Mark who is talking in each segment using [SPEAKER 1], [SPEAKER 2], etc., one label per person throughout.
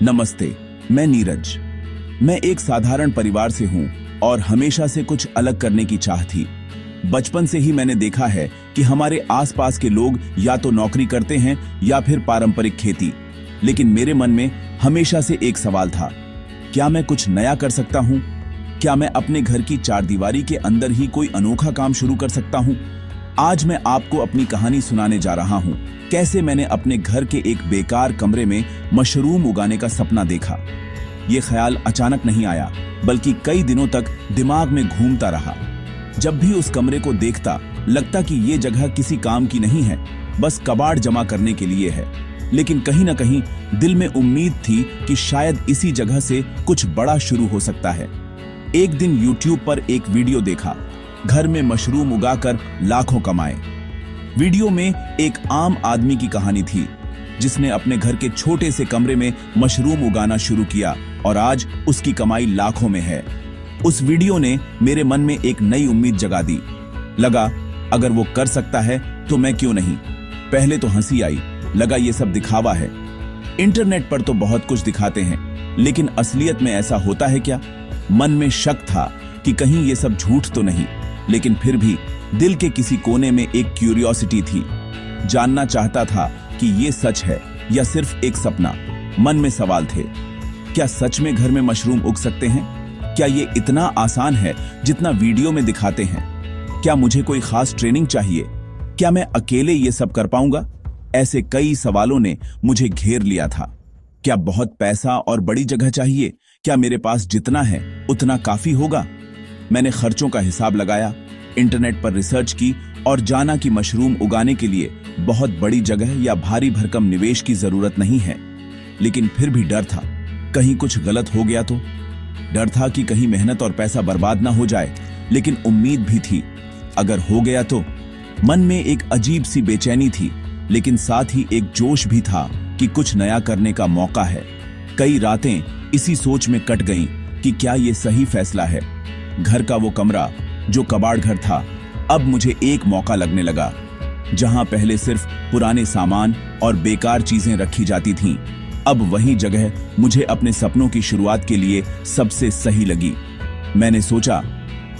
[SPEAKER 1] नमस्ते, मैं नीरज। मैं एक साधारण परिवार से हूं और हमेशा से कुछ अलग करने की चाह थी। बचपन से ही मैंने देखा है कि हमारे आसपास के लोग या तो नौकरी करते हैं या फिर पारंपरिक खेती, लेकिन मेरे मन में हमेशा से एक सवाल था, क्या मैं कुछ नया कर सकता हूं? क्या मैं अपने घर की चारदीवारी के अंदर ही कोई अनोखा काम शुरू कर सकता हूं? आज मैं आपको अपनी कहानी सुनाने जा रहा हूं, कैसे मैंने अपने घर के एक बेकार कमरे में मशरूम उगाने का सपना देखा। ये ख्याल अचानक नहीं आया, बल्कि कई दिनों तक दिमाग में घूमता रहा। जब भी उस कमरे को देखता, लगता कि ये जगह किसी काम की नहीं है, बस कबाड़ जमा करने के लिए है। लेकिन कहीं ना कहीं दिल में उम्मीद थी कि शायद इसी जगह से कुछ बड़ा शुरू हो सकता है। एक दिन YouTube पर एक वीडियो देखा, घर में मशरूम उगाकर लाखों कमाए। वीडियो में एक आम आदमी की कहानी थी, जिसने अपने घर के छोटे से कमरे में मशरूम उगाना शुरू किया और आज उसकी कमाई लाखों में है। उस वीडियो ने मेरे मन में एक नई उम्मीद जगा दी। लगा, अगर वो कर सकता है तो मैं क्यों नहीं। पहले तो हंसी आई, लगा ये सब दिखावा है। इंटरनेट पर तो बहुत कुछ दिखाते हैं, लेकिन असलियत में ऐसा होता है क्या? मन में शक था कि कहीं ये सब झूठ तो नहीं, लेकिन फिर भी दिल के किसी कोने में एक क्यूरियोसिटी थी। जानना चाहता था कि ये सच है या सिर्फ एक सपना। मन में सवाल थे, क्या सच में घर में मशरूम उग सकते हैं? क्या ये इतना आसान है जितना वीडियो में दिखाते हैं? क्या मुझे कोई खास ट्रेनिंग चाहिए? क्या मैं अकेले ये सब कर पाऊंगा? ऐसे कई सवालों ने मुझे घेर लिया था। क्या बहुत पैसा और बड़ी जगह चाहिए? क्या मेरे पास जितना है उतना काफी होगा? मैंने खर्चों का हिसाब लगाया, इंटरनेट पर रिसर्च की और जाना कि मशरूम उगाने के लिए बहुत बड़ी जगह या भारी भरकम निवेश की जरूरत नहीं है। लेकिन फिर भी डर था, कहीं कुछ गलत हो गया तो? डर था कि कहीं मेहनत और पैसा बर्बाद ना हो जाए, लेकिन उम्मीद भी थी, अगर हो गया तो? मन में एक अजीब सी बेचैनी थी, लेकिन साथ ही एक जोश भी था कि कुछ नया करने का मौका है। कई रातें इसी सोच में कट गईं कि क्या ये सही फैसला है। घर का वो कमरा जो कबाड़ घर था, अब मुझे एक मौका लगने लगा। जहां पहले सिर्फ पुराने सामान और बेकार चीजें रखी जाती थीं, अब वही जगह मुझे अपने सपनों की शुरुआत के लिए सबसे सही लगी। मैंने सोचा,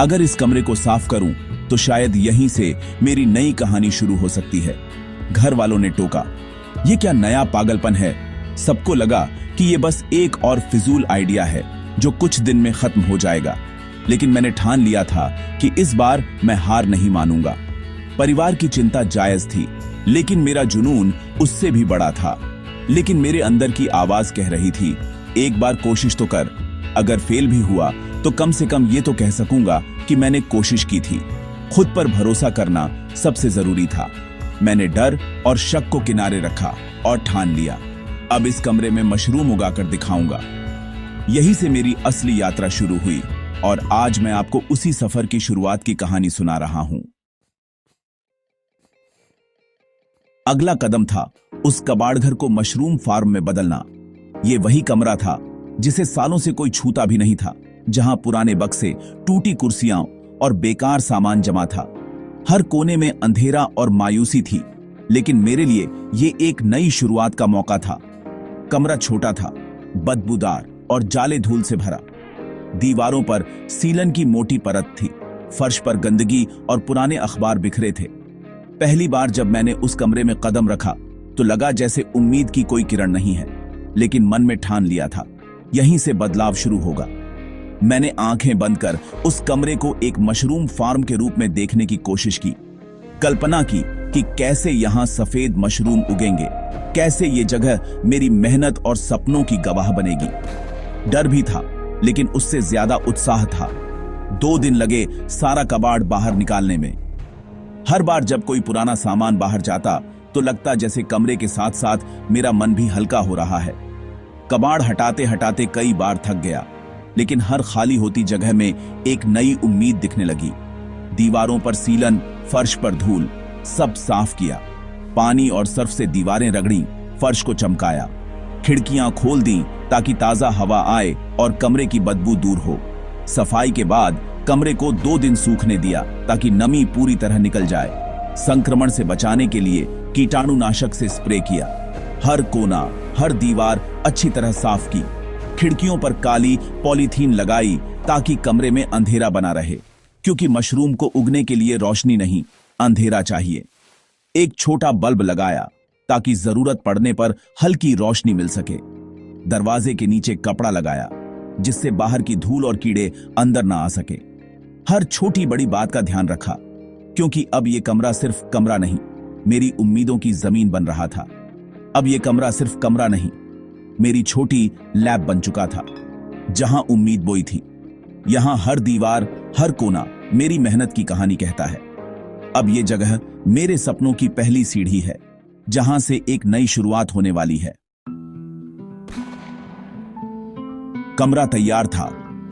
[SPEAKER 1] अगर इस कमरे को साफ करूं तो शायद यहीं से मेरी नई कहानी शुरू हो सकती है। घर वालों ने टोका, ये क्या नया पागलपन है? सबको लगा कि ये बस एक और फिजूल आइडिया है जो कुछ दिन में खत्म हो जाएगा। लेकिन मैंने ठान लिया था कि इस बार मैं हार नहीं मानूंगा। परिवार की चिंता जायज थी, लेकिन मेरा जुनून उससे भी बड़ा था। लेकिन मेरे अंदर की आवाज कह रही थी, एक बार कोशिश तो कर। अगर फेल भी हुआ तो कम से कम ये तो कह सकूंगा कि मैंने कोशिश की थी। खुद पर भरोसा करना सबसे जरूरी था। मैंने डर और शक को किनारे रखा और ठान लिया, अब इस कमरे में मशरूम उगाकर दिखाऊंगा। यही से मेरी असली यात्रा शुरू हुई और आज मैं आपको उसी सफर की शुरुआत की कहानी सुना रहा हूं। अगला कदम था उस कबाड़घर को मशरूम फार्म में बदलना। यह वही कमरा था जिसे सालों से कोई छूता भी नहीं था, जहां पुराने बक्से, टूटी कुर्सियां और बेकार सामान जमा था। हर कोने में अंधेरा और मायूसी थी, लेकिन मेरे लिए यह एक नई शुरुआत का मौका था। कमरा छोटा था, बदबूदार और जाले धूल से भरा। दीवारों पर सीलन की मोटी परत थी, फर्श पर गंदगी और पुराने अखबार बिखरे थे। पहली बार जब मैंने उस कमरे में कदम रखा तो लगा जैसे उम्मीद की कोई किरण नहीं है, लेकिन मन में ठान लिया था, यहीं से बदलाव शुरू होगा। मैंने आंखें बंद कर उस कमरे को एक मशरूम फार्म के रूप में देखने की कोशिश की। कल्पना की कि कैसे यहां सफेद मशरूम उगेंगे, कैसे ये जगह मेरी मेहनत और सपनों की गवाह बनेगी। डर भी था, लेकिन उससे ज्यादा उत्साह था। 2 दिन लगे सारा कबाड़ बाहर निकालने में। हर बार जब कोई पुराना सामान बाहर जाता तो लगता जैसे कमरे के साथ साथ मेरा मन भी हल्का हो रहा है। कबाड़ हटाते हटाते कई बार थक गया, लेकिन हर खाली होती जगह में एक नई उम्मीद दिखने लगी। दीवारों पर सीलन, फर्श पर धूल, सब साफ किया। पानी और सर्फ से दीवारें रगड़ी, फर्श को चमकाया। खिड़कियां खोल दी ताकि ताजा हवा आए और कमरे की बदबू दूर हो। सफाई के बाद कमरे को 2 दिन सूखने दिया ताकि नमी पूरी तरह निकल जाए। संक्रमण से बचाने के लिए कीटाणुनाशक से स्प्रे किया। हर कोना, हर दीवार अच्छी तरह साफ की। खिड़कियों पर काली पॉलीथीन लगाई ताकि कमरे में अंधेरा बना रहे, क्योंकि मशरूम को उगने के लिए रोशनी नहीं, अंधेरा चाहिए। एक छोटा बल्ब लगाया ताकि जरूरत पड़ने पर हल्की रोशनी मिल सके। दरवाजे के नीचे कपड़ा लगाया जिससे बाहर की धूल और कीड़े अंदर ना आ सके। हर छोटी बड़ी बात का ध्यान रखा, क्योंकि अब यह कमरा सिर्फ कमरा नहीं, मेरी उम्मीदों की जमीन बन रहा था। अब यह कमरा सिर्फ कमरा नहीं, मेरी छोटी लैब बन चुका था, जहां उम्मीद बोई थी। यहां हर दीवार, हर कोना मेरी मेहनत की कहानी कहता है। अब यह जगह मेरे सपनों की पहली सीढ़ी है, जहां से एक नई शुरुआत होने वाली है। कमरा तैयार था,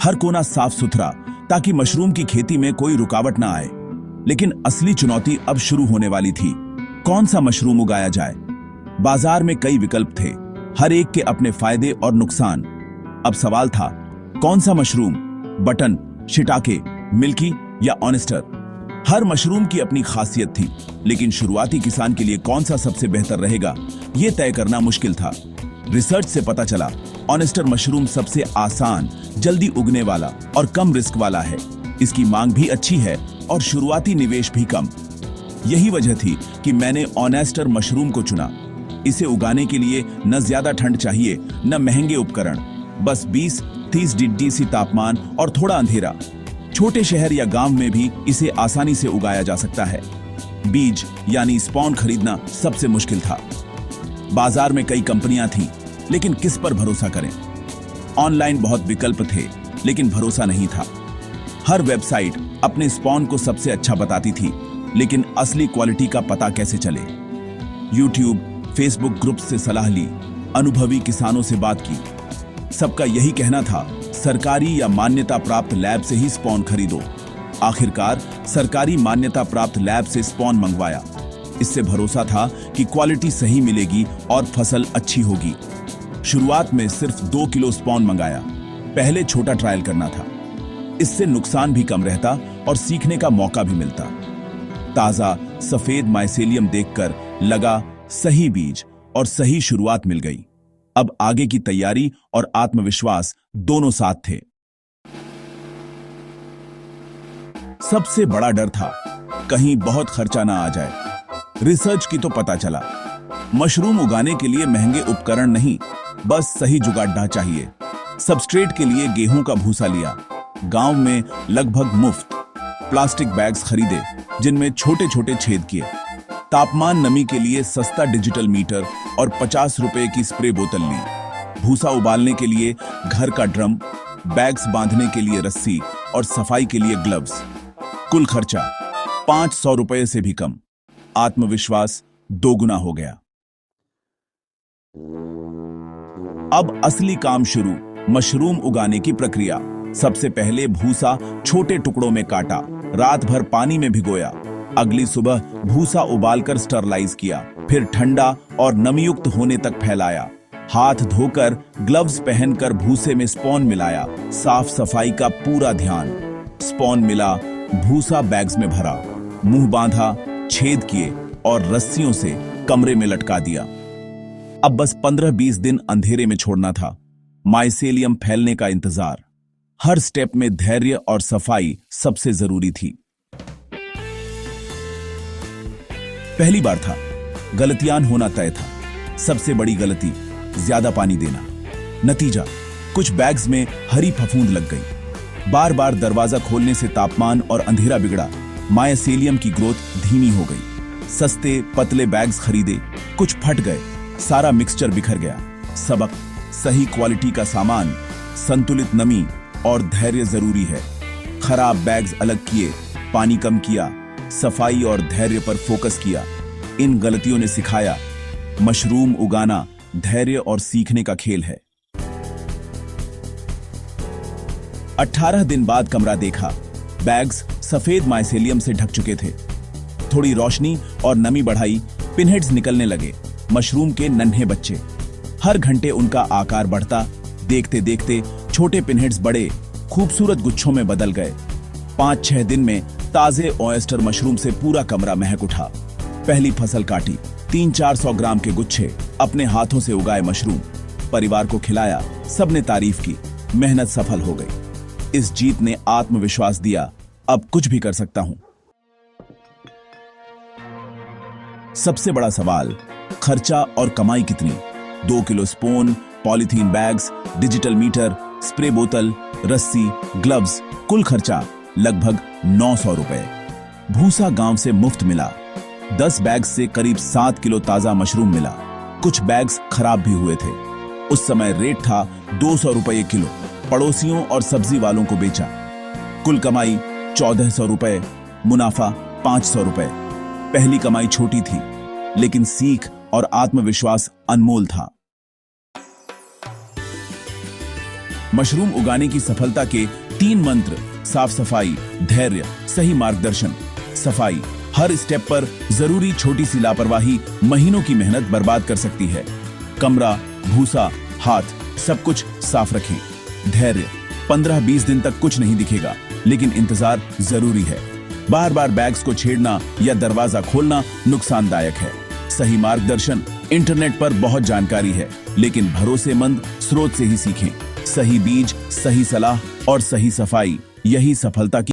[SPEAKER 1] हर कोना साफ सुथरा, ताकि मशरूम की खेती में कोई रुकावट ना आए। लेकिन असली चुनौती अब शुरू होने वाली थी। कौन सा मशरूम उगाया जाए? बाजार में कई विकल्प थे, हर एक के अपने फायदे और नुकसान। अब सवाल था, कौन सा मशरूम? बटन, शिटाके, मिल्की या ऑनेस्टर? हर मशरूम की अपनी खासियत थी, लेकिन शुरुआती किसान के लिए कौन सा सबसे बेहतर रहेगा, यह तय करना मुश्किल था। रिसर्च से पता चला, ऑनेस्टर मशरूम सबसे आसान, जल्दी उगने वाला और कम रिस्क वाला है। इसकी मांग भी अच्छी है और शुरुआती निवेश भी कम। यही वजह थी कि मैंने ऑनेस्टर मशरूम को चुना। इसे उगाने के लिए न ज्यादा ठंड चाहिए, न महंगे उपकरण, बस 20-30 डिग्री सी तापमान और थोड़ा अंधेरा। छोटे शहर या गांव में भी इसे आसानी से उगाया जा सकता है। बीज यानी स्पॉन खरीदना सबसे मुश्किल था। बाजार में कई कंपनियां थीं, लेकिन किस पर भरोसा करें? ऑनलाइन बहुत विकल्प थे, लेकिन भरोसा नहीं था। हर वेबसाइट अपने स्पॉन को सबसे अच्छा बताती थी, लेकिन असली क्वालिटी का पता कैसे चले? यूट्यूब, फेसबुक ग्रुप से सलाह ली, अनुभवी किसानों से बात की। सबका यही कहना था, सरकारी या मान्यता प्राप्त लैब से ही स्पॉन खरीदो। आखिरकार सरकारी मान्यता प्राप्त लैब से स्पॉन मंगवाया। इससे भरोसा था कि क्वालिटी सही मिलेगी और फसल अच्छी होगी। शुरुआत में सिर्फ 2 किलो स्पॉन मंगाया। पहले छोटा ट्रायल करना था, इससे नुकसान भी कम रहता और सीखने का मौका भी मिलता। ताजा सफेद माइसेलियम देखकर लगा सही बीज और सही शुरुआत मिल गई। अब आगे की तैयारी और आत्मविश्वास दोनों साथ थे। सबसे बड़ा डर था, कहीं बहुत खर्चा ना आ जाए। रिसर्च की तो पता चला, मशरूम उगाने के लिए महंगे उपकरण नहीं, बस सही जुगाड़ चाहिए। सबस्ट्रेट के लिए गेहूं का भूसा लिया, गांव में लगभग मुफ्त। प्लास्टिक बैग्स खरीदे जिनमें छोटे छोटे छेद किए। तापमान नमी के लिए सस्ता डिजिटल मीटर और 50 रुपए की स्प्रे बोतल ली। भूसा उबालने के लिए घर का ड्रम, बैग्स बांधने के लिए रस्सी और सफाई के लिए ग्लव्स। कुल खर्चा 500 रुपए से भी कम। आत्मविश्वास दोगुना हो गया। अब असली काम शुरू, मशरूम उगाने की प्रक्रिया। सबसे पहले भूसा छोटे टुकड़ों में काटा, रात भर पानी में भिगोया। अगली सुबह भूसा उबालकर स्टरलाइज किया, फिर ठंडा और नमीयुक्त होने तक फैलाया। हाथ धोकर ग्लव्स पहनकर भूसे में स्पॉन मिलाया। साफ सफाई का पूरा ध्यान। स्पॉन मिला, भूसा बैग्स में भरा, मुंह बांधा, छेद किए और रस्सियों से कमरे में लटका दिया। अब बस 15-20 दिन अंधेरे में छोड़ना था, माइसेलियम फैलने का इंतजार। हर स्टेप में धैर्य और सफाई सबसे जरूरी थी। पहली बार था, गलतियां होना तय था। सबसे बड़ी गलती, ज्यादा पानी देना। नतीजा, कुछ बैग्स में हरी फफूंद लग गई। बार बार दरवाजा खोलने से तापमान और अंधेरा बिगड़ा। माइसेलियम की ग्रोथ धीमी हो गई। सस्ते पतले बैग्स खरीदे, कुछ फट गए, सारा मिक्सचर बिखर गया। सबक, सही क्वालिटी का सामान, संतुलित नमी और धैर्य जरूरी है। खराब बैग्स अलग किए, पानी कम किया, सफाई और धैर्य पर फोकस किया। इन गलतियों ने सिखाया, मशरूम उगाना धैर्य और सीखने का खेल है। 18 दिन बाद कमरा देखा। बैग्स सफेद माइसेलियम से ढक चुके थे। थोड़ी रोशनी और नमी बढ़ाई, पिनहेड्स निकलने लगे। मशरूम के नन्हे बच्चे। हर घंटे उनका आकार बढ़ता। देखते देखते छोटे पिनहेड्स बड़े, खूबसूरत गुच्छों में बदल गए। 5-6 दिन में ताजे ऑयस्टर मशरूम से पूरा कमरा महक उठा। पहली फसल काटी, 300-400 ग्राम के गुच्छे। अपने हाथों से उगाए मशरूम, परिवार को खिलाया, सबने तारीफ की, मेहनत सफल हो गई। इस जीत ने आत्मविश्वास दिया, अब कुछ भी कर सकता हूं। सबसे बड़ा सवाल, खर्चा और कमाई कितनी? 2 kilo spoon, polythene bags, digital meter, spray बोतल, रस्सी, ग्लव्स, कुल खर्चा लगभग 900 रुपए। भूसा गांव से मुफ्त मिला। 10 बैग्स से करीब 7 किलो ताजा मशरूम मिला। कुछ बैग्स खराब भी हुए थे। उस समय रेट था 200 रुपए किलो। पड़ोसियों और सब्जी वालों को बेचा। कुल कमाई 1400 रुपए, मुनाफा 500 रुपए। पहली कमाई छोटी थी, लेकिन सीख और आत्मविश्वास अनमोल था। मशरूम उगाने की सफलता के 3 मंत्र: साफ सफाई, धैर्य, सही मार्गदर्शन। सफाई, हर स्टेप पर जरूरी छोटी सी लापरवाही महीनों की मेहनत बर्बाद कर सकती है। कमरा, भूसा, हाथ, सब कुछ साफ रखें। धैर्य, 15-20 दिन तक कुछ नहीं दिखेगा, लेकिन इंतजार जरूरी है। बार बार बैग्स को छेड़ना या दरवाजा खोलना नुकसानदायक है। सही मार्गदर्शन, इंटरनेट पर बहुत जानकारी है, लेकिन भरोसेमंद स्रोत से ही सीखें। सही बीज, सही सलाह और सही सफाई, यही सफलता की